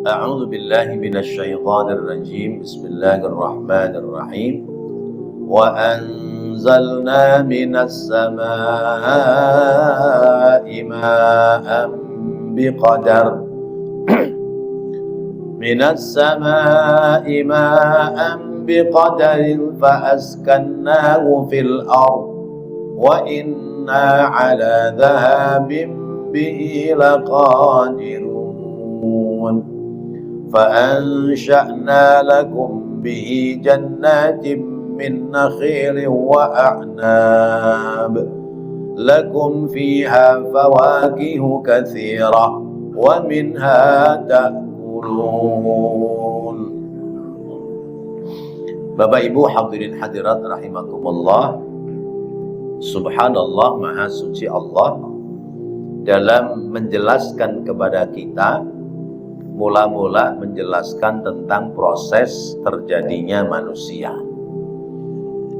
A'udzu billahi minasyaitonir rajim. Bismillahirrahmanirrahim. Wa anzalna minas samaa'i ma'an biqadar. Minas samaa'i ma'an biqadarin fa askannahu fil ardh wa inna 'ala dhahabin bihi laqadirun. فأنشأنا لكم به جنات من نخيل وأعناب لكم فيها فواكه كثيرة ومنها تأكلون. Bapak Ibu hadirin hadirat rahimakumullah, subhanallah, maha suci Allah dalam menjelaskan kepada kita, mula-mula menjelaskan tentang proses terjadinya manusia.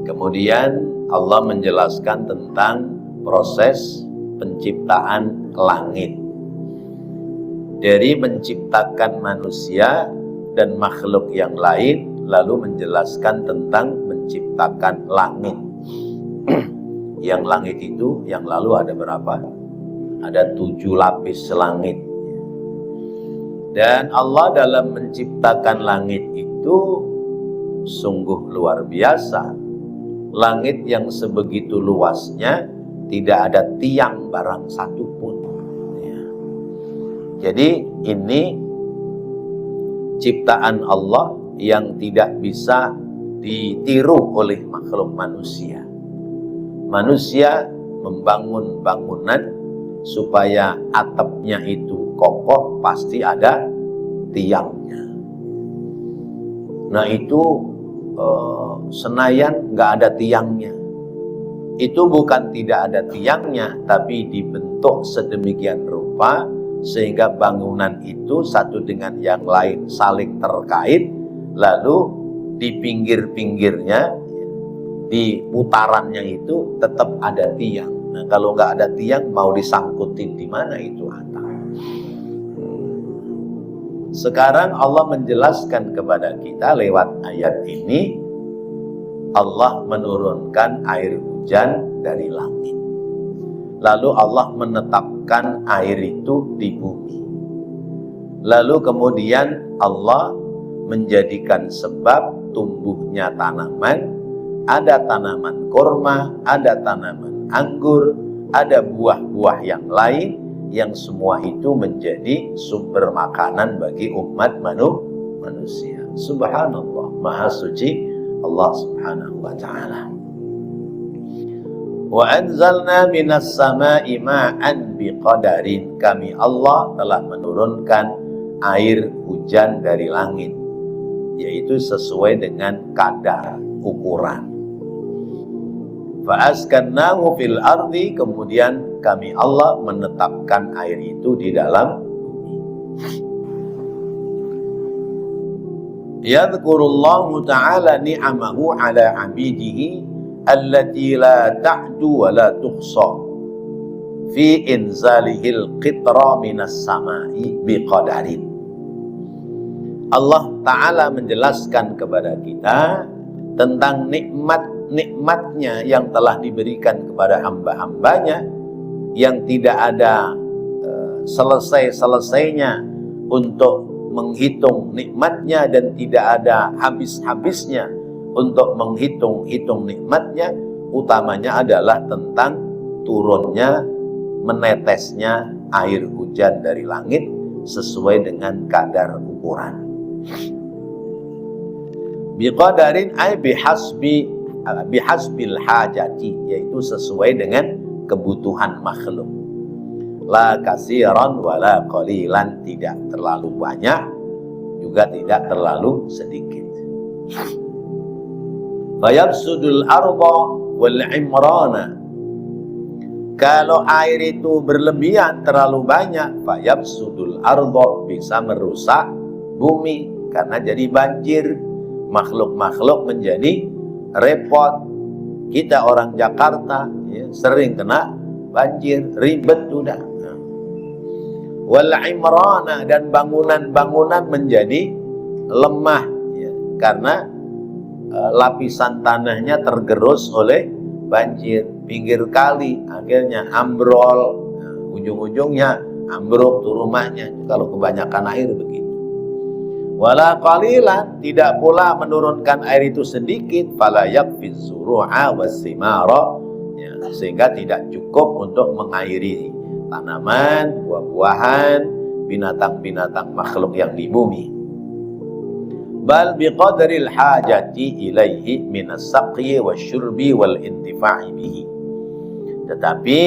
Kemudian Allah menjelaskan tentang proses penciptaan langit. Dari menciptakan manusia dan makhluk yang lain, lalu menjelaskan tentang menciptakan langit. Yang langit itu, yang lalu ada berapa? Ada 7 lapis langit. Dan Allah dalam menciptakan langit itu sungguh luar biasa. Langit yang sebegitu luasnya tidak ada tiang barang satupun. Ya. Jadi ini ciptaan Allah yang tidak bisa ditiru oleh makhluk manusia. Manusia membangun bangunan supaya atapnya itu kokoh, pasti ada tiangnya. Nah itu Senayan nggak ada tiangnya. Itu bukan tidak ada tiangnya, tapi dibentuk sedemikian rupa sehingga bangunan itu satu dengan yang lain saling terkait. Lalu di pinggir-pinggirnya, di putarannya itu tetap ada tiang. Nah kalau nggak ada tiang, mau disangkutin di mana itu atap? Sekarang Allah menjelaskan kepada kita lewat ayat ini, Allah menurunkan air hujan dari langit. Lalu Allah menetapkan air itu di bumi. Lalu kemudian Allah menjadikan sebab tumbuhnya tanaman. Ada tanaman kurma, ada tanaman anggur, ada buah-buah yang lain, yang semua itu menjadi sumber makanan bagi umat manusia. Subhanallah, maha suci Allah subhanahu wa ta'ala. Wa anzalna minas sama'i ma'an biqadarin. Kami Allah telah menurunkan air hujan dari langit, yaitu sesuai dengan kadar ukuran. Fa'askannahu fil ardi. Kemudian kami Allah menetapkan air itu di dalam bumi. Yadhkurullahu ta'ala ni'amahu ala abidihi allati la ta'du wa la tuhsa fi inzalihil qitra minas sama'i biqadarin. Allah ta'ala menjelaskan kepada kita tentang nikmatnya yang telah diberikan kepada hamba-hambanya, yang tidak ada selesai-selesainya untuk menghitung nikmatnya dan tidak ada habis-habisnya untuk menghitung nikmatnya. Utamanya adalah tentang turunnya, menetesnya air hujan dari langit sesuai dengan kadar ukuran. Biqadarin ay bihasbil hajati, yaitu sesuai dengan kebutuhan makhluk. La kasiran wala qalilan, tidak terlalu banyak juga tidak terlalu sedikit. Fayabsudul arda wal imrana. Kalau air itu berlebihan, terlalu banyak, fayabsudul arda, bisa merusak bumi karena jadi banjir. Makhluk-makhluk menjadi repot. Kita orang Jakarta ya, sering kena banjir, ribet udah. wal imrana, dan bangunan-bangunan menjadi lemah ya, karena lapisan tanahnya tergerus oleh banjir. Pinggir kali akhirnya ambrol, ujung-ujungnya ambruk tuh rumahnya kalau kebanyakan air begitu. Wala qalilan, tidak pula menurunkan air itu sedikit, fala yakfiz zuru'a was-simara ya, sehingga tidak cukup untuk mengairi tanaman, buah-buahan, binatang-binatang makhluk yang di bumi. Bal biqadril hajati ilaihi minas saqyi wasyurbi wal intifa'i bihi. Tetapi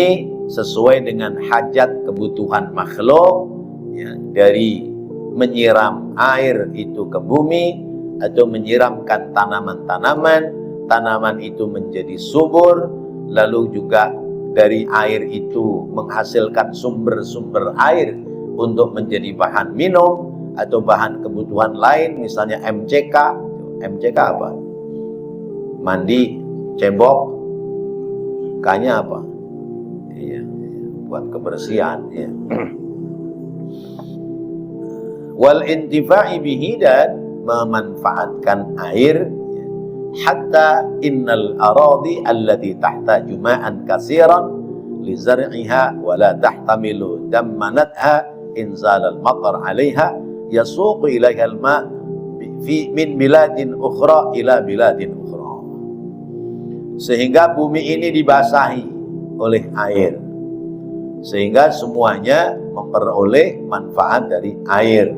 sesuai dengan hajat kebutuhan makhluk ya, dari menyiram air itu ke bumi atau menyiramkan tanaman-tanaman, tanaman itu menjadi subur, lalu juga dari air itu menghasilkan sumber-sumber air untuk menjadi bahan minum atau bahan kebutuhan lain, misalnya MCK. MCK apa? Mandi, cebok, K-nya apa? Iya, buat kebersihan ya. Wal intifa'i bihi, dan memanfaatkan air, hatta innal aradi allati tahtaju ma'an katsiran li zar'iha wa la tahtamilu dammanatha inzal al-matar 'alayha yasuqu ilaiha al-ma' fi min biladin ukhra ila biladin ukhra. Sehingga bumi ini dibasahi oleh air, sehingga semuanya memperoleh manfaat dari air.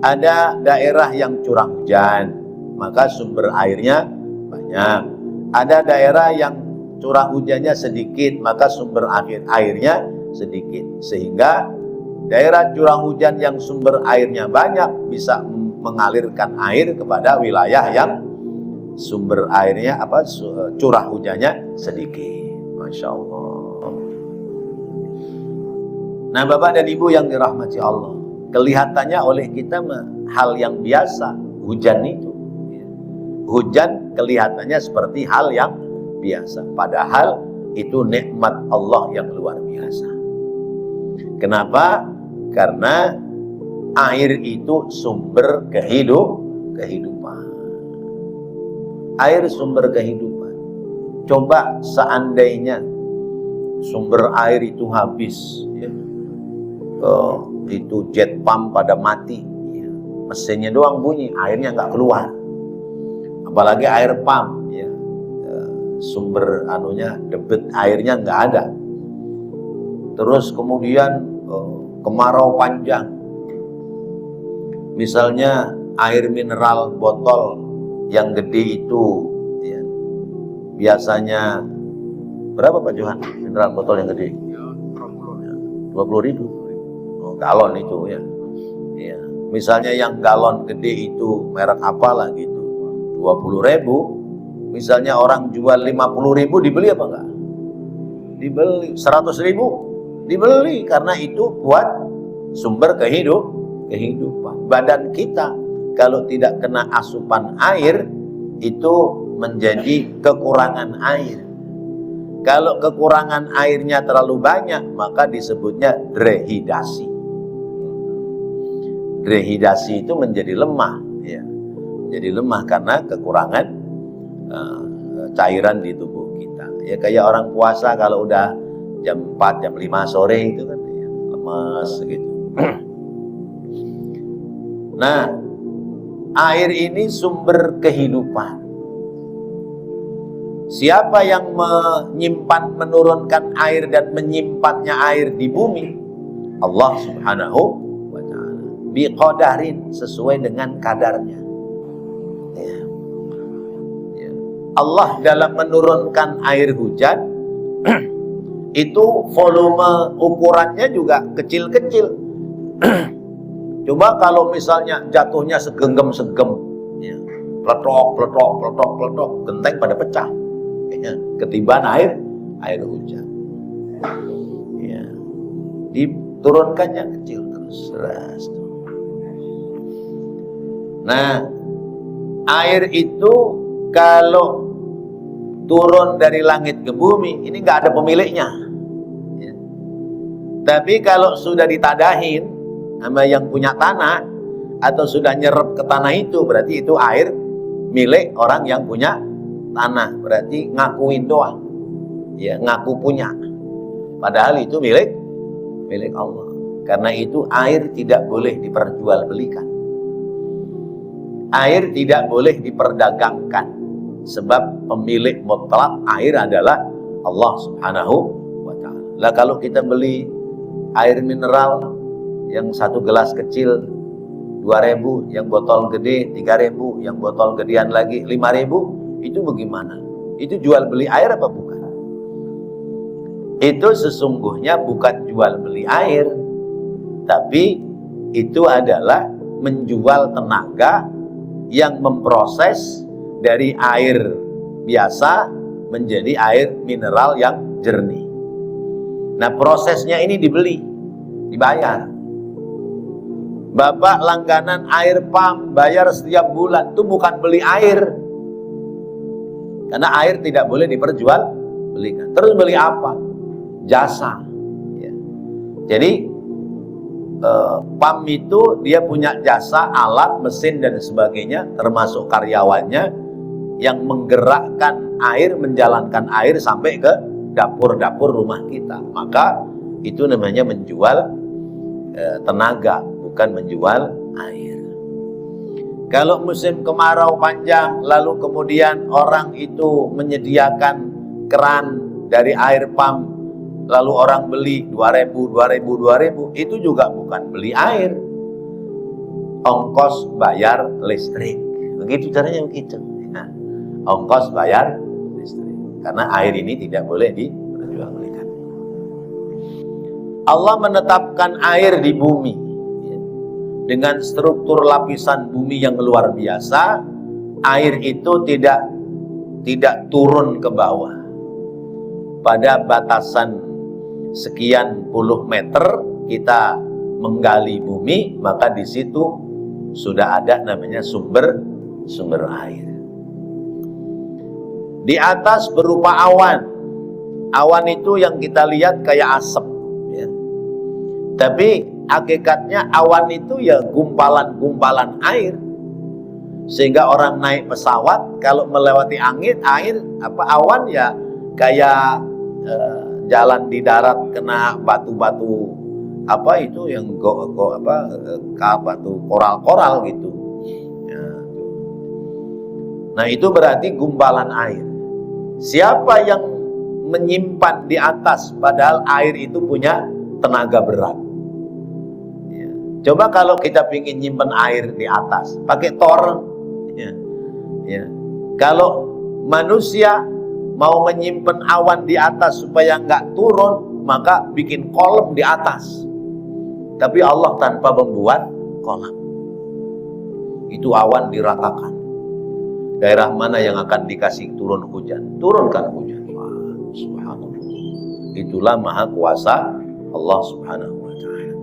Ada daerah yang curah hujan, maka sumber airnya banyak. Ada daerah yang curah hujannya sedikit, maka sumber airnya sedikit. Sehingga daerah curah hujan yang sumber airnya banyak bisa mengalirkan air kepada wilayah yang sumber airnya curah hujannya sedikit. Masya Allah. Nah, Bapak dan Ibu yang dirahmati Allah, kelihatannya oleh kita hal yang biasa hujan itu. Hujan kelihatannya seperti hal yang biasa, padahal itu nikmat Allah yang luar biasa. Kenapa? Karena air itu sumber kehidupan. Air sumber kehidupan. Coba seandainya sumber air itu habis ya, itu jet pump pada mati ya, mesinnya doang bunyi, airnya nggak keluar. Apalagi air pump ya, sumber debit airnya nggak ada. Terus kemudian kemarau panjang, misalnya air mineral botol yang gede itu ya, biasanya berapa Pak Johan mineral botol yang gede? 20.000 galon itu ya. Ya. Misalnya yang galon gede itu merek apalah gitu, 20.000. Misalnya orang jual 50.000, dibeli apa enggak? Dibeli. 100.000 dibeli, karena itu buat sumber kehidupan. Badan kita kalau tidak kena asupan air itu menjadi kekurangan air. Kalau kekurangan airnya terlalu banyak, maka disebutnya dehidrasi. Dehidrasi itu menjadi lemah, ya. Jadi lemah karena kekurangan cairan di tubuh kita. Ya kayak orang puasa kalau udah jam 4, jam 5 sore itu kan ya, lemas gitu. Nah, air ini sumber kehidupan. Siapa yang menurunkan air dan menyimpannya air di bumi? Allah Subhanahu wa ta'ala. Biqadarin, sesuai dengan kadarnya. Ya. Ya. Allah dalam menurunkan air hujan itu volume ukurannya juga kecil-kecil. Coba kalau misalnya jatuhnya segenggam-seggem, ya, peletok, genteng pada pecah. Ya, ketiban air hujan. Ya, diturunkannya kecil terus. Nah, air itu kalau turun dari langit ke bumi, ini nggak ada pemiliknya. Ya. Tapi kalau sudah ditadahin sama yang punya tanah atau sudah nyerap ke tanah itu, berarti itu air milik orang yang punya tanah. Berarti ngakuin doang, ya, ngaku punya. Padahal itu milik Allah. Karena itu air tidak boleh diperjualbelikan. Air tidak boleh diperdagangkan. Sebab pemilik mutlak air adalah Allah Subhanahu wa ta'ala. Lah kalau kita beli air mineral yang satu gelas kecil 2.000, yang botol gede 3.000, yang botol gedean lagi 5.000, itu bagaimana? Itu jual beli air apa bukan? Itu sesungguhnya bukan jual beli air, tapi itu adalah menjual tenaga yang memproses dari air biasa menjadi air mineral yang jernih. Nah, prosesnya ini dibeli, dibayar. Bapak langganan air pump, bayar setiap bulan, itu bukan beli air. Karena air tidak boleh diperjualbelikan. Terus beli apa? Jasa. Ya. Jadi pump itu dia punya jasa, alat, mesin dan sebagainya, termasuk karyawannya yang menggerakkan air, menjalankan air sampai ke dapur-dapur rumah kita. Maka itu namanya menjual tenaga, bukan menjual air. Kalau musim kemarau panjang, lalu kemudian orang itu menyediakan keran dari air pump, lalu orang beli 2.000, itu juga bukan beli air. Ongkos bayar listrik. Begitu caranya, begitu. Nah, ongkos bayar listrik. Karena air ini tidak boleh diperjualbelikan. Allah menetapkan air di bumi dengan struktur lapisan bumi yang luar biasa. Air itu tidak turun ke bawah. Pada batasan sekian puluh meter kita menggali bumi, maka di situ sudah ada namanya sumber air. Di atas berupa awan. Awan itu yang kita lihat kayak asap, ya. Tapi hakikatnya awan itu ya gumpalan-gumpalan air. Sehingga orang naik pesawat kalau melewati awan ya kayak jalan di darat kena batu-batu batu koral-koral gitu. Ya. Nah, itu berarti gumpalan air. Siapa yang menyimpan di atas padahal air itu punya tenaga berat? Ya. Coba kalau kita ingin nyimpan air di atas pakai toren. Ya. Ya. Kalau manusia mau menyimpan awan di atas supaya nggak turun, maka bikin kolam di atas. Tapi Allah tanpa membuat kolam. Itu awan diratakan. Daerah mana yang akan dikasih turun hujan? Turunkan hujan. Subhanallah. Itulah maha kuasa Allah Subhanahu wa ta'ala.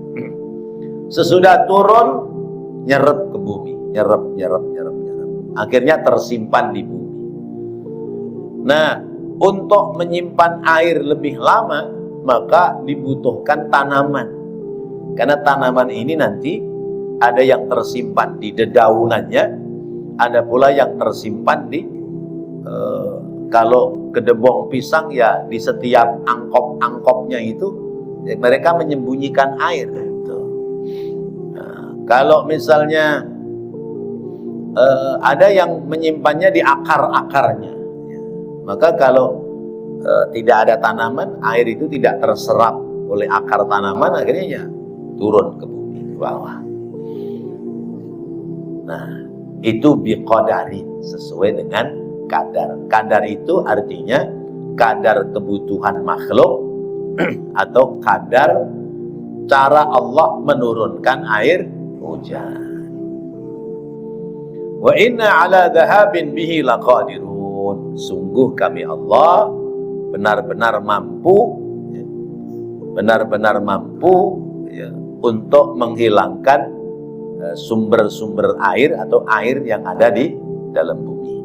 Sesudah turun, nyerap ke bumi. Nyerap. Akhirnya tersimpan di bumi. Nah, untuk menyimpan air lebih lama, maka dibutuhkan tanaman. Karena tanaman ini nanti ada yang tersimpan di dedaunannya, ada pula yang tersimpan di kalau kedebong pisang ya di setiap angkop-angkopnya itu ya, mereka menyembunyikan air. Nah, kalau misalnya ada yang menyimpannya di akar-akarnya, maka kalau tidak ada tanaman, air itu tidak terserap oleh akar tanaman, akhirnya ya turun ke bumi ke bawah. Nah, itu biqadarin, sesuai dengan kadar. Kadar itu artinya kadar kebutuhan makhluk atau kadar cara Allah menurunkan air hujan. Wa inna ala dhahabin bihi laqadirun. Sungguh kami Allah benar-benar mampu ya, untuk menghilangkan sumber-sumber air atau air yang ada di dalam bumi.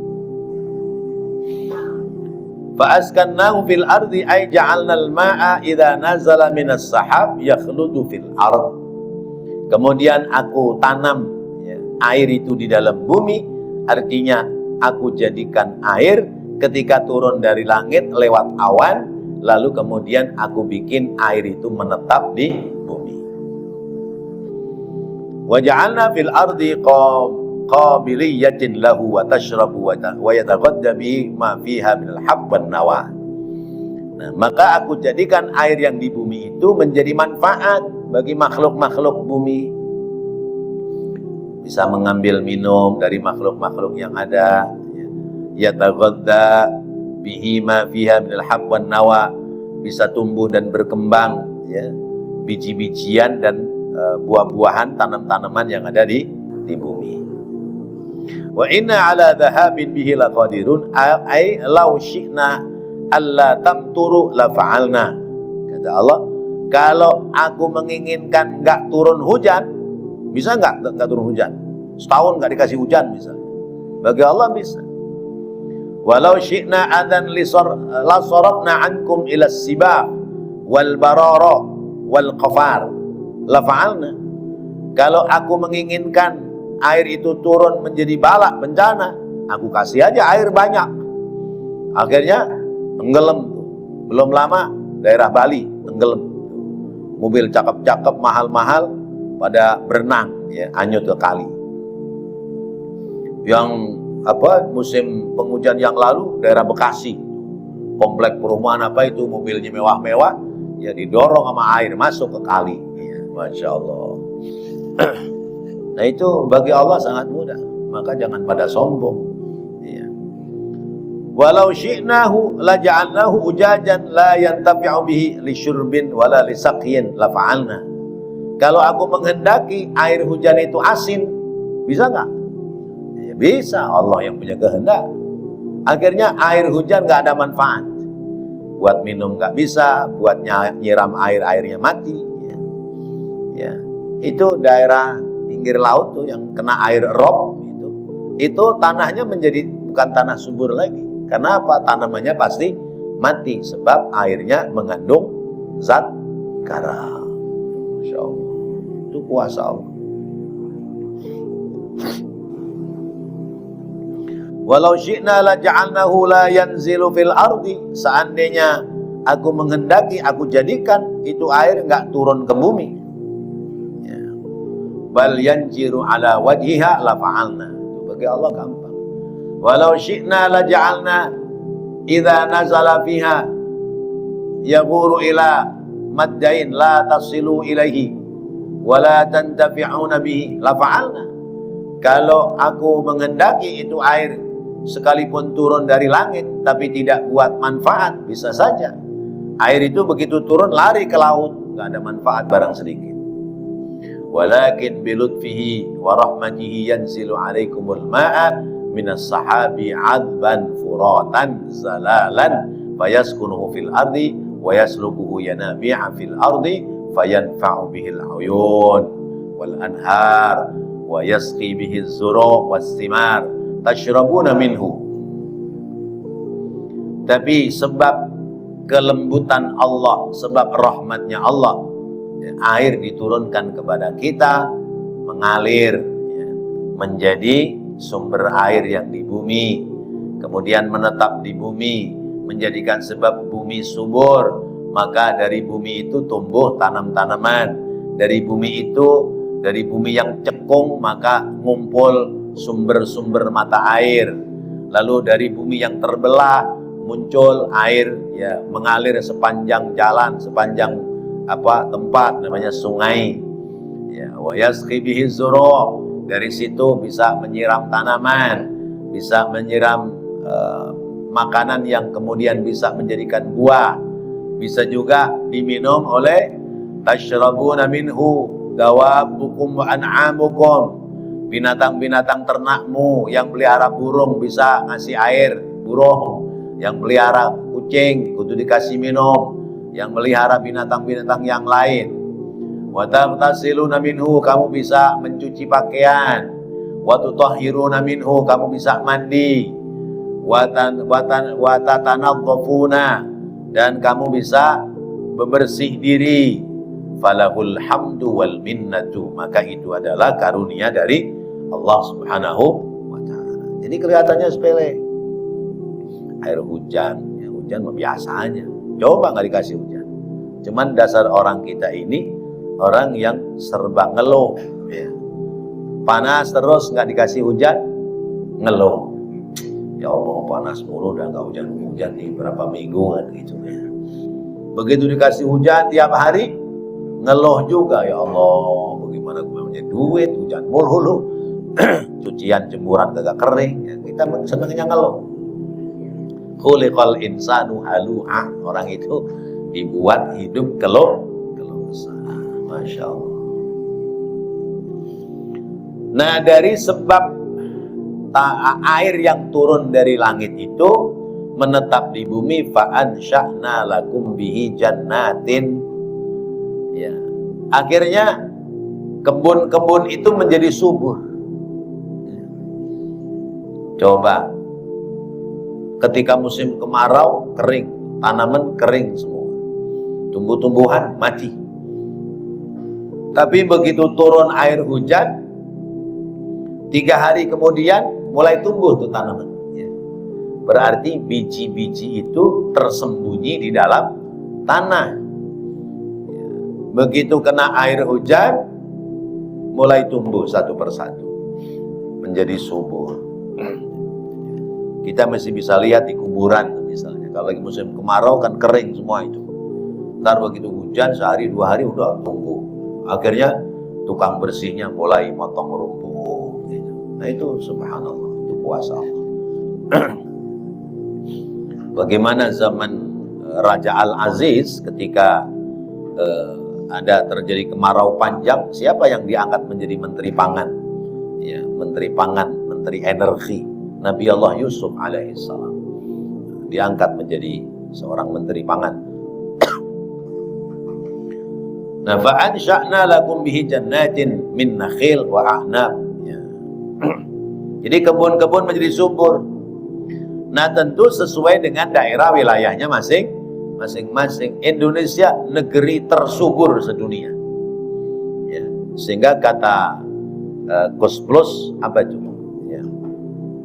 Fa askannahu fil ardi ay ja'alnal ma'a idza nazala minas sahab yakhludu fil ard. Kemudian aku tanam air itu di dalam bumi, artinya aku jadikan air ketika turun dari langit lewat awan, lalu kemudian aku bikin air itu menetap di bumi. Wa ja'alna fil ardi qabiliyatin lahu wa tashrabu wa yataghadda bihi ma fiha minal hab wan nawa. Nah, maka aku jadikan air yang di bumi itu menjadi manfaat bagi makhluk-makhluk bumi. Bisa mengambil minum dari makhluk-makhluk yang ada. Yataghadda bihi ma fiha minal hab wan nawa, bisa tumbuh dan berkembang ya, biji-bijian dan buah-buahan, tanam-tanaman yang ada di bumi. Wa inna ala dhahabin bihi laqadirun ay law syi'na alla tamturu la fa'alna. Kata Allah, kalau aku menginginkan enggak turun hujan, bisa enggak turun hujan? Setahun enggak dikasih hujan misalnya. Bagi Allah bisa. Walau syi'na adan la sarafna ankum ila sibah wal barara wal qafar la fa'alna. Kalau aku menginginkan air itu turun menjadi balak bencana, aku kasih aja air banyak. Akhirnya tenggelam. Belum lama daerah Bali tenggelam. Mobil cakep-cakep mahal-mahal pada berenang ya, hanyut ke kali. Yang musim penghujan yang lalu daerah Bekasi, komplek perumahan itu mobilnya mewah-mewah ya, didorong sama air masuk ke kali ya, Masya Allah. Nah itu bagi Allah sangat mudah, maka jangan pada sombong ya. Walau syi'nahu la ja'alnahu ujajan la yantafi'u bihi li syurbin wala li saqyin la fa'alna. Kalau aku menghendaki air hujan itu asin, bisa nggak? Ya, bisa, Allah yang punya kehendak. Akhirnya air hujan nggak ada manfaat. Buat minum nggak bisa, buat nyiram airnya mati ya. Ya. Itu daerah pinggir laut tuh yang kena air rob itu tanahnya menjadi bukan tanah subur lagi. Karena apa? Tanamannya pasti mati sebab airnya mengandung zat garam. Masya Allah, itu kuasa Allah. Walau syi'na la ja'alnahu la yanzilu fil ardi, seandainya aku menghendaki, aku jadikan itu air enggak turun ke bumi. Bal yanjiru ala wajhiha la fa'alna. Itu bagi Allah gampang. Walau syi'na la ja'alna idza nazala fiha yaghuru ila maddain la tasilu ilaihi wa la tantafi'una bihi la fa'alna. Kalau aku menghendaki itu air sekalipun turun dari langit tapi tidak buat manfaat, bisa saja air itu begitu turun lari ke laut, enggak ada manfaat barang sedikit. Walakin bilutfihi wa rahmatihi yanzilu alaikumul ma'a minas sahabi adban furatan zalalan fayaskunuhu fil ardi wa yaslukuhu yanabi'a fil ardi fayanfa'u bihil uyun wal anhar wa yasqi bihi az-zuru' was thimar tashrabuna minhu. Tapi sebab kelembutan Allah, sebab rahmatnya Allah, air diturunkan kepada kita, mengalir ya, menjadi sumber air yang di bumi, kemudian menetap di bumi, menjadikan sebab bumi subur, maka dari bumi itu tumbuh tanam-tanaman, dari bumi itu, dari bumi yang cekung maka ngumpul sumber-sumber mata air, lalu dari bumi yang terbelah muncul air ya, mengalir sepanjang jalan, sepanjang tempat namanya sungai ya. Wa yasqi bihi zuru', dari situ bisa menyiram tanaman, bisa menyiram makanan yang kemudian bisa menjadikan buah, bisa juga diminum oleh tashrabuna minhu dawabukum wa an'amukum, binatang-binatang ternakmu yang pelihara burung bisa ngasih air burung, yang pelihara kucing kudu dikasih minum, yang melihara binatang-binatang yang lain. Wa taghtasiluna minhu, kamu bisa mencuci pakaian. Wa tutahhiruna minhu, kamu bisa mandi. Watatanaddhafuna, dan kamu bisa membersih diri. Falahul hamdu wal minnatu, maka itu adalah karunia dari Allah Subhanahu wa ta'ala. Jadi kelihatannya sepele. Air hujan, ya hujan biasanya. Coba nggak dikasih hujan. Cuman dasar orang kita ini orang yang serba ngeluh. Ya. Panas terus nggak dikasih hujan, ngeluh. Ya Allah, panas mulu udah nggak hujan-hujan nih berapa minggu kan gitu ya. Begitu dikasih hujan tiap hari, ngeluh juga. Ya Allah, bagaimana gue punya duit, hujan mulu, cucian jemuran kagak kering. Ya, kita senangnya ngeluh. Khuliqal insanu halu'a, orang itu dibuat hidup keluh kesah. Masya Allah. Nah, dari sebab air yang turun dari langit itu menetap di bumi, fa'ansya'na lakum bihi jannatin. Ya. Akhirnya kebun-kebun itu menjadi subur. Coba ketika musim kemarau kering, tanaman kering semua, tumbuh-tumbuhan mati. Tapi begitu turun air hujan, 3 hari kemudian mulai tumbuh tuh tanaman. Ya. Berarti biji-biji itu tersembunyi di dalam tanah. Ya. Begitu kena air hujan, mulai tumbuh satu persatu, menjadi subur. Kita masih bisa lihat di kuburan misalnya. Kalau lagi musim kemarau kan kering semua itu. Ntar begitu hujan sehari 2 hari udah tumbuh. Akhirnya tukang bersihnya mulai motong rumput. Gitu. Nah itu subhanallah, itu kuasa Allah. Bagaimana zaman Raja Al-Aziz ketika ada terjadi kemarau panjang, siapa yang diangkat menjadi menteri pangan? Ya, menteri pangan, menteri energi. Nabi Allah Yusuf alaihissalam diangkat menjadi seorang menteri pangan. Nah, fa'ansya'na lakum bihi jannatin min nakhil wa a'nab. Ya. Jadi kebun-kebun menjadi subur. Nah, tentu sesuai dengan daerah wilayahnya masing-masing. Indonesia negeri tersubur sedunia. Ya. Sehingga kata Gus Plus apa itu? Ya.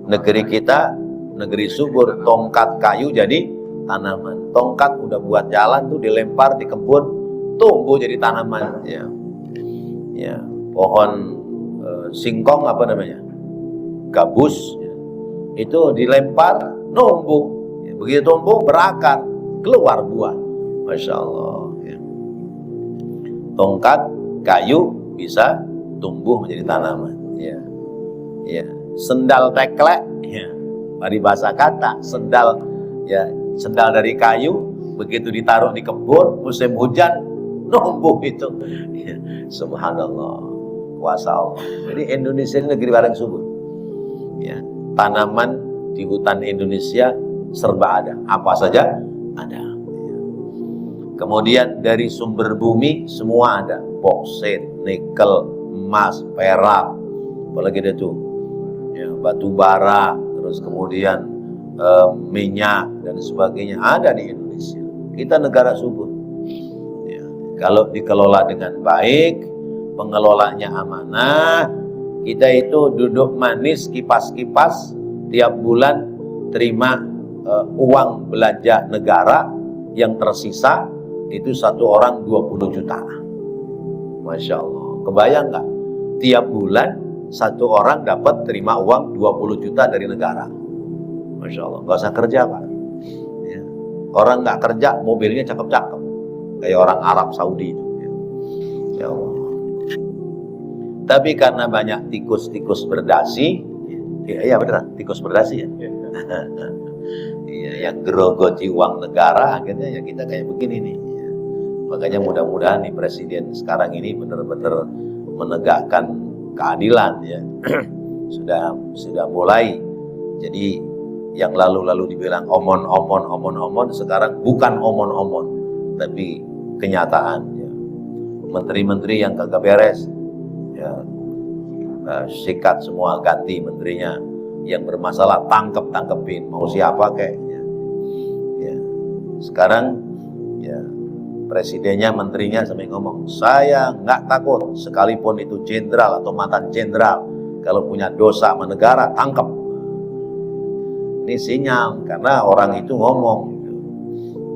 Negeri kita negeri subur, tongkat kayu jadi tanaman. Tongkat udah buat jalan tuh dilempar di kebun, tumbuh jadi tanaman. Ya. Ya. Pohon singkong apa namanya? Gabus. Ya. Itu dilempar, numbuh. Ya. Begitu tumbuh berakar, keluar buah. Masya Allah. Ya. Tongkat kayu bisa tumbuh menjadi tanaman. Ya. Ya. Sendal teklek, ya, mari bahasa kata, sendal, ya, sendal dari kayu, begitu ditaruh di kebun, musim hujan, numbuh itu. Ya, subhanallah, kuasa Allah. Jadi Indonesia ini negeri barang subur. Ya, tanaman di hutan Indonesia serba ada, apa saja ada. Ya. Kemudian dari sumber bumi semua ada, boksit, nikel, emas, perak, apalagi ada tuh. Ya, batu bara, terus kemudian minyak dan sebagainya ada di Indonesia. Kita negara subur. Ya, kalau dikelola dengan baik, pengelolanya amanah, kita itu duduk manis kipas-kipas, tiap bulan terima uang belanja negara yang tersisa itu satu orang 20 juta. Masya Allah. Kebayang nggak? Tiap bulan satu orang dapat terima uang 20 juta dari negara. Masya Allah, nggak usah kerja Pak. Ya. Orang nggak kerja, mobilnya cakep-cakep. Kayak orang Arab Saudi itu. Ya Allah. Tapi karena banyak tikus-tikus berdasi, ya beneran, tikus berdasi ya. Ya, yang gerogoti uang negara, akhirnya ya kita kayak begini nih. Ya. Makanya mudah-mudahan nih Presiden sekarang ini benar-benar menegakkan keadilan ya. sudah mulai. Jadi yang lalu-lalu dibilang omon-omon sekarang bukan omon-omon tapi kenyataan ya. Menteri-menteri yang kagak beres ya, sikat semua, ganti menterinya. yang bermasalah tangkepin, mau siapa kayaknya. Ya. Sekarang ya presidennya, menterinya sampai ngomong, saya nggak takut sekalipun itu jenderal atau mantan jenderal, kalau punya dosa sama negara tangkap. Ini sinyal karena orang itu ngomong,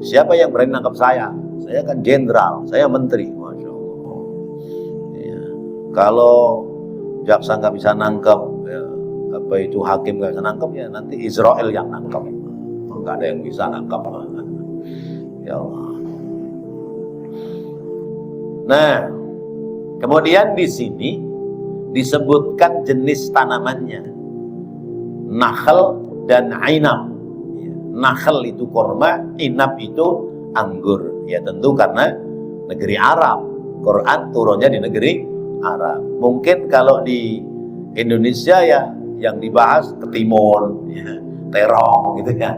siapa yang berani nangkap saya? Saya kan jenderal, saya menteri. Masya Allah. Ya. Kalau jaksa nggak bisa nangkap, ya, apa itu hakim nggak bisa nangkap, ya nanti Israel yang nangkap. Nggak ada yang bisa nangkap. Ya Allah. Nah, kemudian di sini disebutkan jenis tanamannya, nakhal dan ainab. Nakhal itu korma, inab itu anggur. Ya tentu karena negeri Arab, Quran turunnya di negeri Arab. Mungkin kalau di Indonesia ya yang dibahas ketimun, ya, terong gitu ya,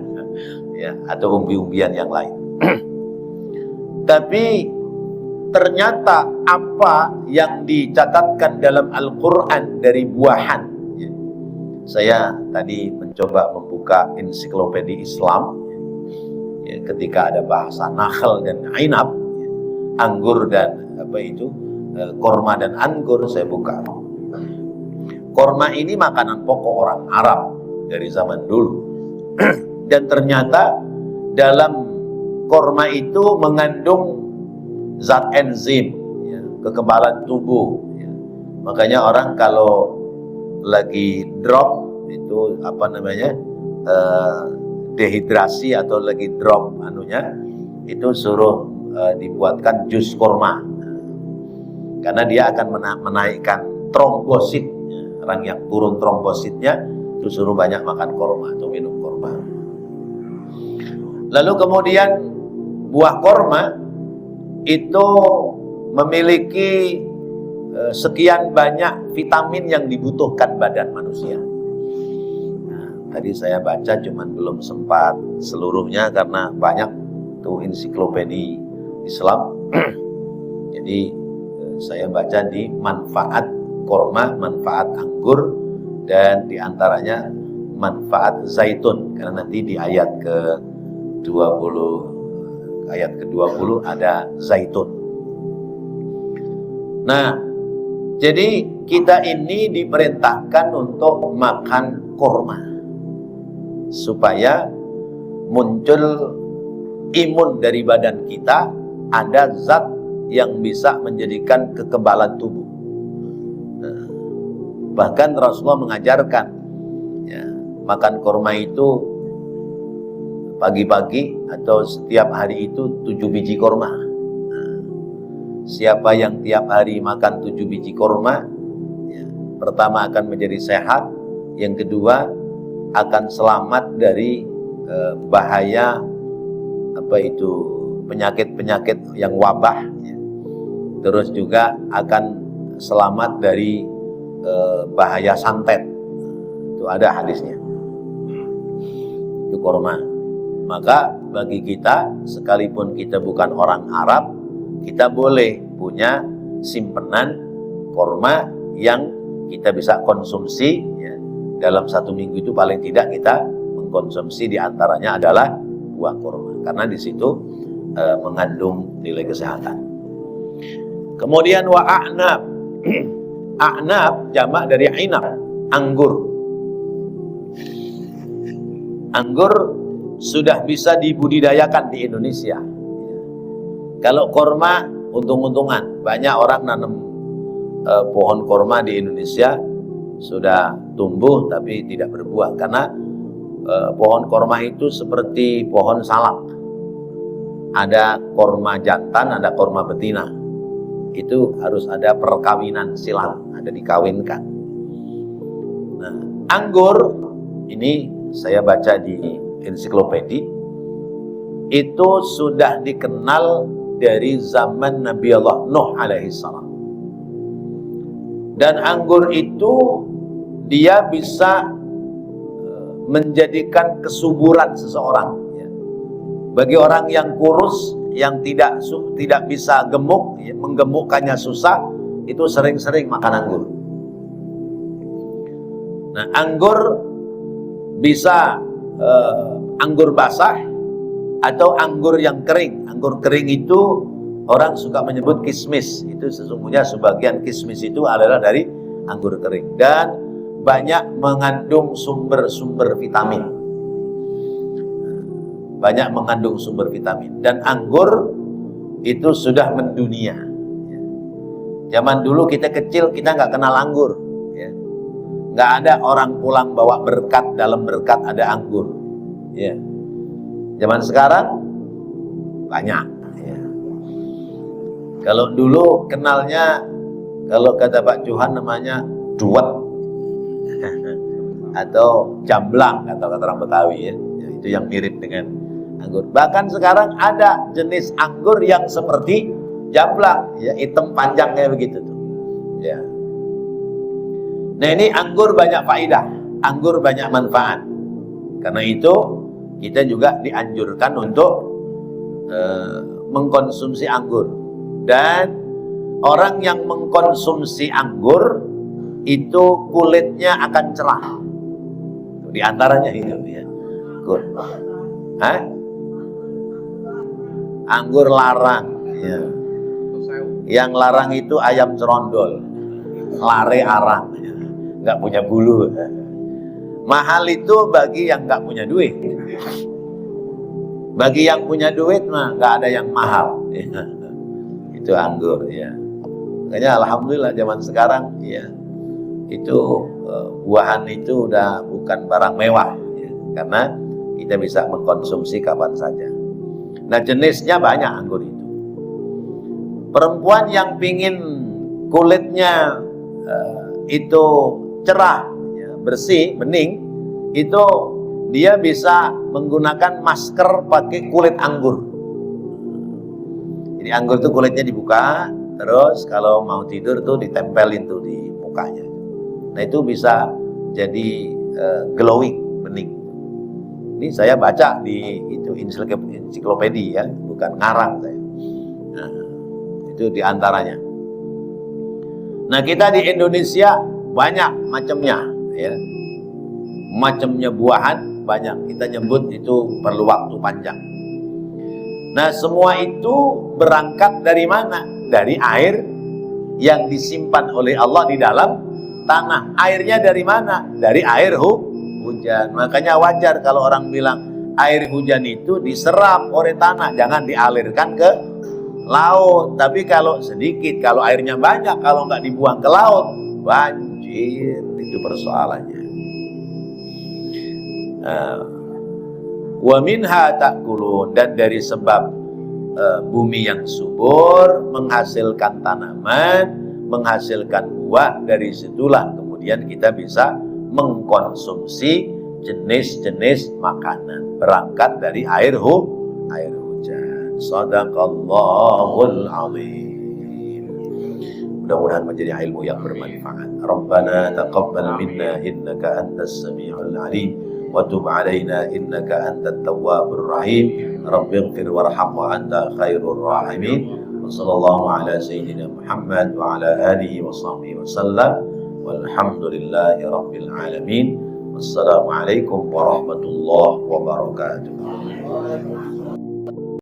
ya atau umbi-umbian yang lain. Tapi ternyata apa yang dicatatkan dalam Al-Quran dari buahan, ya. Saya tadi mencoba membuka ensiklopedia Islam, ya, ketika ada bahasa nakhal dan ainab, ya, anggur dan apa itu korma dan anggur, saya buka. Korma ini makanan pokok orang Arab dari zaman dulu. Dan ternyata dalam korma itu mengandung zat enzim, ya, kekebalan tubuh. Ya. Makanya orang kalau lagi drop itu apa namanya dehidrasi atau lagi drop anunya, itu suruh dibuatkan jus korma, karena dia akan menaikkan trombosit. Orang yang turun trombositnya itu suruh banyak makan korma atau minum korma. Lalu kemudian buah korma itu memiliki sekian banyak vitamin yang dibutuhkan badan manusia. Nah, tadi saya baca cuman belum sempat seluruhnya karena banyak tuh ensiklopedia Islam. Jadi saya baca di manfaat korma, manfaat anggur, dan diantaranya manfaat zaitun, karena nanti di ayat ke-20 ada zaitun. Nah, jadi kita ini diperintahkan untuk makan korma supaya muncul imun dari badan kita, ada zat yang bisa menjadikan kekebalan tubuh. Bahkan Rasulullah mengajarkan, ya, makan korma itu pagi-pagi atau setiap hari itu 7 biji korma. Nah, siapa yang tiap hari makan 7 biji korma, ya, pertama akan menjadi sehat, yang kedua akan selamat dari bahaya apa itu penyakit-penyakit yang wabah, ya. Terus juga akan selamat dari bahaya santet. Itu ada hadisnya. Itu korma. Maka bagi kita, sekalipun kita bukan orang Arab, kita boleh punya simpenan korma yang kita bisa konsumsi, ya. Dalam 1 minggu itu paling tidak kita mengkonsumsi diantaranya adalah buah korma, karena di situ mengandung nilai kesehatan. Kemudian wa'anab. A'nab jamak dari ainab, anggur. Anggur sudah bisa dibudidayakan di Indonesia. Kalau korma untung-untungan, banyak orang nanam pohon korma di Indonesia sudah tumbuh tapi tidak berbuah, karena pohon korma itu seperti pohon salak. Ada korma jantan, ada korma betina. Itu harus ada perkawinan silang, ada dikawinkan. Nah, anggur ini saya baca di ensiklopedia, itu sudah dikenal dari zaman Nabi Allah Nuh alaihi salam. Dan anggur itu dia bisa menjadikan kesuburan seseorang, ya. Bagi orang yang kurus, yang tidak bisa gemuk, ya, menggemukkannya susah, itu sering-sering makan anggur. Nah, anggur bisa anggur basah atau anggur yang kering. Anggur kering itu orang suka menyebut kismis. Itu sesungguhnya sebagian kismis itu adalah dari anggur kering dan banyak mengandung sumber-sumber vitamin. Banyak mengandung sumber vitamin. Dan anggur itu sudah mendunia. Zaman dulu kita kecil, kita nggak kenal anggur. Nggak ada orang pulang bawa berkat, dalam berkat ada anggur. Zaman sekarang banyak. Kalau dulu kenalnya, kalau kata Pak Johan namanya duet atau jamblang kata orang Betawi, itu yang mirip dengan anggur. Bahkan sekarang ada jenis anggur yang seperti jamblang, hitam panjang kayak begitu tuh. Nah, ini anggur banyak faedah, anggur banyak manfaat. Karena itu kita juga dianjurkan untuk mengkonsumsi anggur. Dan orang yang mengkonsumsi anggur itu kulitnya akan cerah. Di antaranya itu ya. Anggur larang. Ya. Yang larang itu ayam cerondol, lare arang, nggak punya bulu. Mahal itu bagi yang nggak punya duit. Bagi yang punya duit mah nggak ada yang mahal. Itu anggur ya. Makanya alhamdulillah zaman sekarang ya itu buahan itu udah bukan barang mewah ya, karena kita bisa mengkonsumsi kapan saja. Nah, jenisnya banyak anggur itu. Perempuan yang pingin kulitnya itu cerah, ya, bersih, bening, itu dia bisa menggunakan masker pakai kulit anggur. Jadi anggur itu kulitnya dibuka, terus kalau mau tidur tuh ditempelin tuh di mukanya. Nah, itu bisa jadi glowing, bening. Ini saya baca di itu ensiklopedia, ya, bukan ngarang saya. Nah, itu diantaranya. Nah, kita di Indonesia banyak macamnya, ya. Macamnya buahan banyak. Kita nyebut itu perlu waktu panjang. Nah, semua itu berangkat dari mana? Dari air yang disimpan oleh Allah di dalam tanah. Airnya dari mana? Dari air hujan. Makanya wajar kalau orang bilang air hujan itu diserap oleh tanah, jangan dialirkan ke laut. Tapi kalau sedikit, kalau airnya banyak, kalau nggak dibuang ke laut, banjir. Itu persoalannya. Wa minha ta'kulun, dan dari sebab bumi yang subur menghasilkan tanaman, menghasilkan buah, dari situlah kemudian kita bisa mengkonsumsi jenis-jenis makanan berangkat dari air hujan. Shadaqallahul azim. Mudah-mudahan menjadi ilmu yang bermanfaat. Rabbana taqabbal minna innaka antas samiul alim wa tub alaina innaka antat tawwabur rahim. Rabbighfir warham wa anta khairur rahimin. Wa sallallahu ala sayyidina Muhammad wa ala alihi wa sahbihi wa sallam. Walhamdulillahi rabbil alamin. Wassalamualaikum warahmatullahi wabarakatuh.